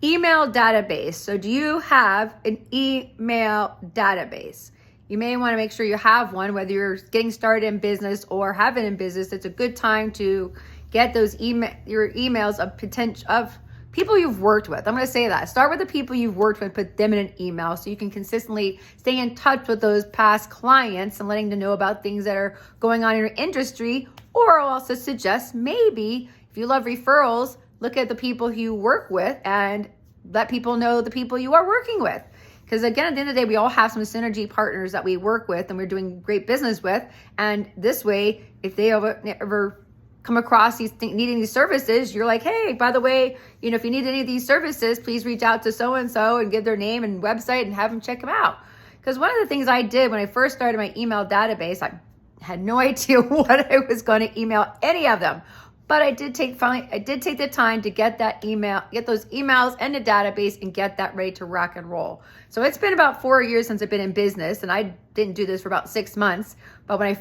Email database. So do you have an email database? You may want to make sure you have one, whether you're getting started in business or have it in business. It's a good time to get those your emails of people you've worked with. I'm going to say that. Start with the people you've worked with, put them in an email so you can consistently stay in touch with those past clients and letting them know about things that are going on in your industry. Or I'll also suggest maybe if you love referrals, look at the people you work with and let people know the people you are working with. Because again, at the end of the day, we all have some synergy partners that we work with and we're doing great business with. And this way, if they ever come across needing these services, you're like, hey, by the way, if you need any of these services, please reach out to so-and-so and give their name and website and have them check them out. Because one of the things I did when I first started my email database, I had no idea what I was going to email any of them. But I did take the time to get those emails and the database and get that ready to rock and roll. So it's been about 4 years since I've been in business, and I didn't do this for about 6 months. But when I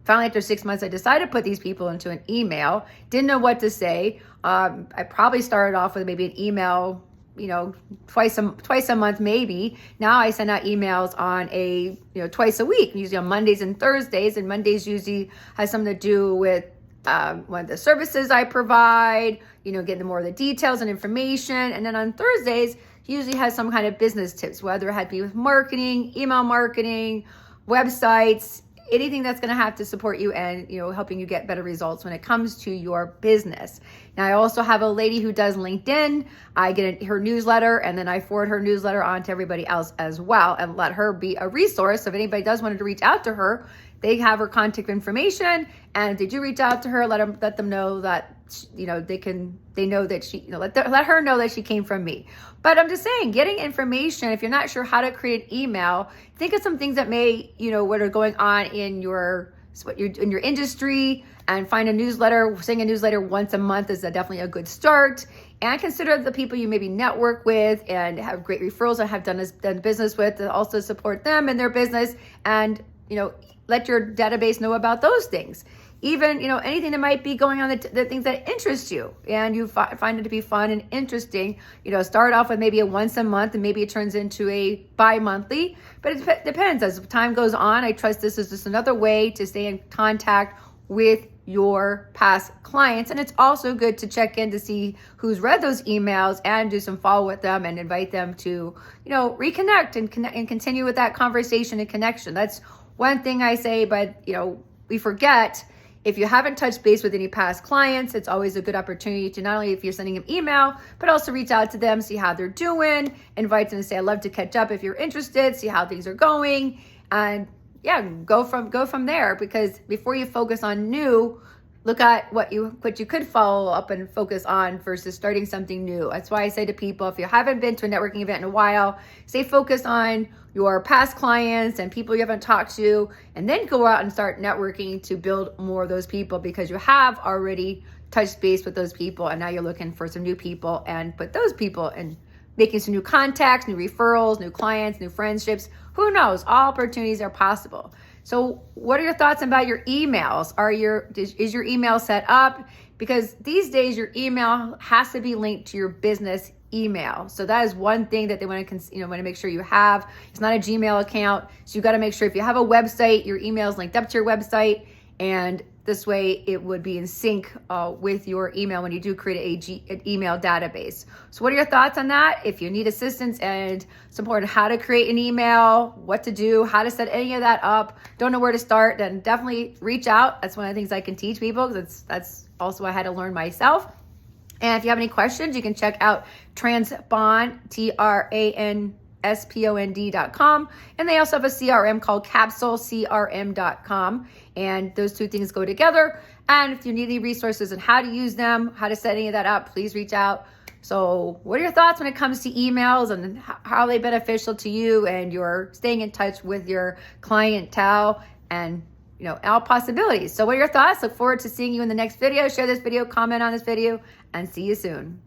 finally, after 6 months, I decided to put these people into an email. Didn't know what to say. I probably started off with maybe an email, twice a month maybe. Now I send out emails on twice a week, usually on Mondays and Thursdays. And Mondays usually has something to do with one of the services I provide, getting more of the details and information. And then on Thursdays, usually has some kind of business tips, whether it had to be with marketing, email marketing, websites, anything that's going to have to support you and, helping you get better results when it comes to your business. Now, I also have a lady who does LinkedIn. I get her newsletter and then I forward her newsletter on to everybody else as well and let her be a resource. So if anybody does want to reach out to her, they have her contact information. And if they do reach out to her, let them know that, they know that she, let her know that she came from me. But I'm just saying, getting information, if you're not sure how to create an email, think of some things that may, what are going on in your industry, and find a newsletter. Sending a newsletter once a month is definitely a good start. And consider the people you maybe network with and have great referrals and have done business with to also support them in their business. And, let your database know about those things. Even, anything that might be going on, the things that interest you and you find it to be fun and interesting, start off with maybe a once a month and maybe it turns into a bi-monthly, but it depends. As time goes on, I trust this is just another way to stay in contact with your past clients. And it's also good to check in to see who's read those emails and do some follow with them and invite them to, reconnect and continue with that conversation and connection. That's one thing I say, but, we forget. If you haven't touched base with any past clients, it's always a good opportunity to not only if you're sending them email, but also reach out to them, see how they're doing, invite them to say, I'd love to catch up if you're interested, see how things are going. And yeah, go from there, because before you focus on new, look at what you could follow up and focus on versus starting something new. That's why I say to people, if you haven't been to a networking event in a while, stay focused on your past clients and people you haven't talked to, and then go out and start networking to build more of those people, because you have already touched base with those people and now you're looking for some new people and put those people in, making some new contacts, new referrals, new clients, new friendships. Who knows? All opportunities are possible. So what are your thoughts about your emails? Is your email set up? Because these days your email has to be linked to your business email. So that is one thing that they want to make sure you have. It's not a Gmail account. So you got to make sure if you have a website, your email is linked up to your website, and this way it would be in sync with your email when you do create an email database. So what are your thoughts on that? If you need assistance and support on how to create an email, what to do, how to set any of that up, don't know where to start, then definitely reach out. That's one of the things I can teach people, because that's also what I had to learn myself. And if you have any questions, you can check out Transpond, TRANSPOND.com. And they also have a CRM called CapsuleCRM.com. And those two things go together. And if you need any resources on how to use them, how to set any of that up, please reach out. So what are your thoughts when it comes to emails and how are they beneficial to you and you're staying in touch with your clientele and all possibilities? So what are your thoughts? Look forward to seeing you in the next video. Share this video, comment on this video, and see you soon.